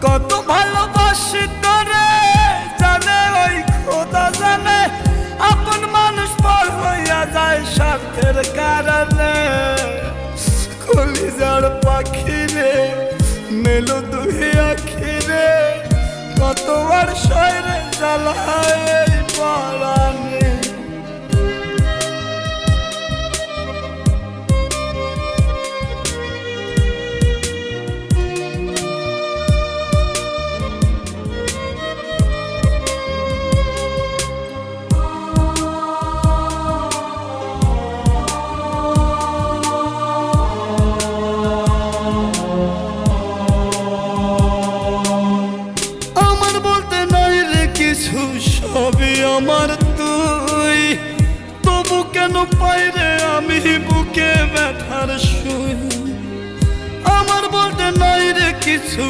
কত ভালোবাসি তোরে জানে ওই খোদা জানে, আপন মানুষ পর হইয়া যায় স্বার্থের কারণে। কলিজার পাখি রে মেলো দুই আখি রে, কত আর শয়রে জ্বালায় এই পরাণে। কিছু সবই আমার তুই, তবু কেন পাই রে আমি বুকে ব্যথার সুই। আমার বলতে নাই রে কিছু।